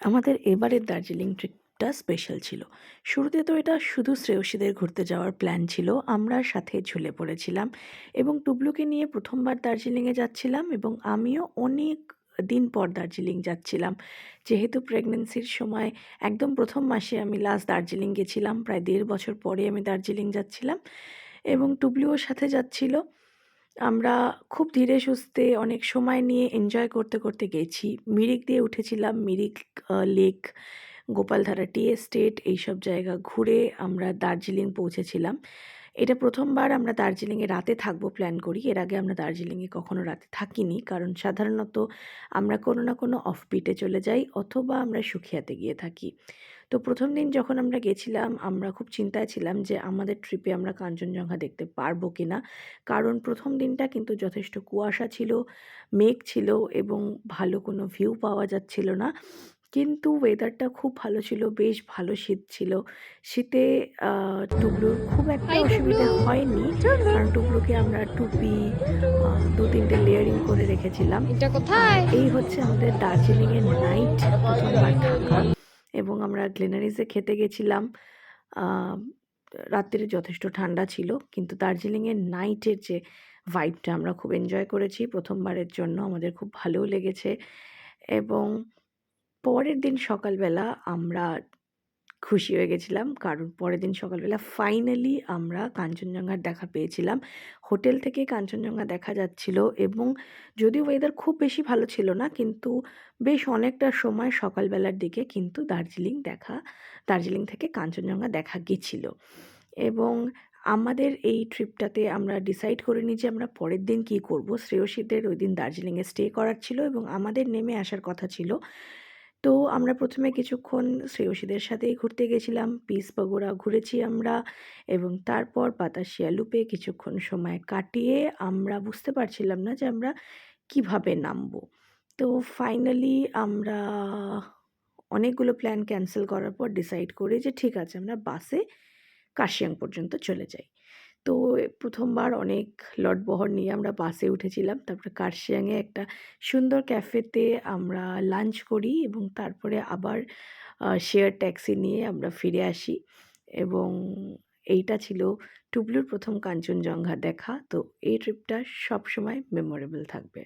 আমাদের এবারের দার্জিলিং ট্রিপটা স্পেশাল ছিল। শুরুতে তো এটা শুধু শ্রেয়সীদের ঘুরতে যাওয়ার প্ল্যান ছিল। আমরা সাথে ঝুলে পড়েছিলাম এবং টুবলুকে নিয়ে ১ম বার দার্জিলিংয়ে যাচ্ছিলাম এবং আমিও অনেক দিন পর দার্জিলিং যাচ্ছিলাম। যেহেতু প্রেগন্যান্সির সময় একদম ১ম মাসে আমি লাস্ট দার্জিলিং গেছিলাম। প্রায় ১.৫ বছর পরে আমি দার্জিলিং যাচ্ছিলাম এবং টুবলুও সাথে যাচ্ছিল। আমরা খুব ধীরে সুস্থে অনেক সময় নিয়ে এনজয় করতে, করতে গেছি। মিরিক দিয়ে উঠেছিলাম। Mirik lake, Gopaldhara tea estate এইসব জায়গা ঘুরে আমরা দার্জিলিং পৌঁছেছিলাম। এটা ১ম বার আমরা দার্জিলিংয়ে রাতে থাকবো প্ল্যান করি। এর আগে আমরা দার্জিলিংয়ে কখনো রাতে থাকিনি। কারণ সাধারণত আমরা কোনো না কোনো অফবিটে চলে যাই অথবা আমরা সুখিয়াতে গিয়ে থাকি। তো ১ম দিন যখন আমরা গেছিলাম আমরা খুব চিন্তায় ছিলাম যে আমাদের ট্রিপে আমরা কাঞ্চনজঙ্ঘা দেখতে পারবো কিনা। কারণ ১ম দিনটা কিন্তু যথেষ্ট কুয়াশা ছিল, মেঘ ছিল এবং ভালো কোনো ভিউ পাওয়া যাচ্ছিল না। কিন্তু ওয়েদারটা খুব ভালো ছিল, বেশ ভালো শীত ছিল। শীতে টুবলুর খুব একটা হাই টুকলু। অসুবিধে হয়নি। টুকলু, কারণ টুবলুকে আমরা টুপি, ২-৩ টে লেয়ারিং করে রেখেছিলাম। এটা আর কোথায়? এই হচ্ছে আমাদের দার্জিলিংয়ের নাইট ১ম বার থাকা এবং আমরা গ্লেনারিসে খেতে গেছিলাম। আ রাত্তিরে যথেষ্ট ঠান্ডা ছিল। কিন্তু দার্জিলিংয়ের নাইটের যে ভাইবটা আমরা খুব এনজয় করেছি ১ম বারের জন্য। আমাদের খুব ভালোও লেগেছে এবং পরের দিন সকালবেলা আমরা খুশি হয়ে গেছিলাম। কারণ পরের দিন সকালবেলা ফাইনালি আমরা কাঞ্চনজঙ্ঘার দেখা পেয়েছিলাম। হোটেল থেকেই কাঞ্চনজঙ্ঘা দেখা যাচ্ছিল এবং যদিও ওয়েদার খুব বেশি ভালো ছিল না, কিন্তু বেশ অনেকটা সময় সকালবেলার দিকে কিন্তু দার্জিলিং থেকে কাঞ্চনজঙ্ঘা দেখা গেছিল। এবং আমাদের এই ট্রিপটাতে আমরা ডিসাইড করিনি যে আমরা পরের দিন কী করব। শ্রেয়সীদের ওইদিন দার্জিলিংয়ে স্টে করার ছিল এবং আমাদের নেমে আসার কথা ছিল। তো আমরা ১ম এ কিছুক্ষণ শ্রেয়সীদের সাথেই ঘুরতে গেছিলাম। পিস পাগোড়া ঘুরেছি আমরা এবং তারপর বাতাসিয়া লুপে কিছুক্ষণ সময় কাটিয়ে আমরা বুঝতে পারছিলাম না যে আমরা কীভাবে নামবো। তো ফাইনালি আমরা অনেকগুলো প্ল্যান ক্যানসেল করার পর ডিসাইড করি যে ঠিক আছে আমরা বাসে কার্শিয়াং পর্যন্ত চলে যাই। তো ১ম বার অনেক লটবহর নিয়ে আমরা বাসে উঠেছিলাম। তারপরে কার্শিয়াংয়ে একটা সুন্দর ক্যাফেতে আমরা লাঞ্চ করি এবং তারপরে আবার শেয়ার ট্যাক্সি নিয়ে আমরা ফিরে আসি এবং এইটা ছিল টুবলুর ১ম কাঞ্চনজঙ্ঘা দেখা। তো এই ট্রিপটা সবসময় মেমোরেবল থাকবে।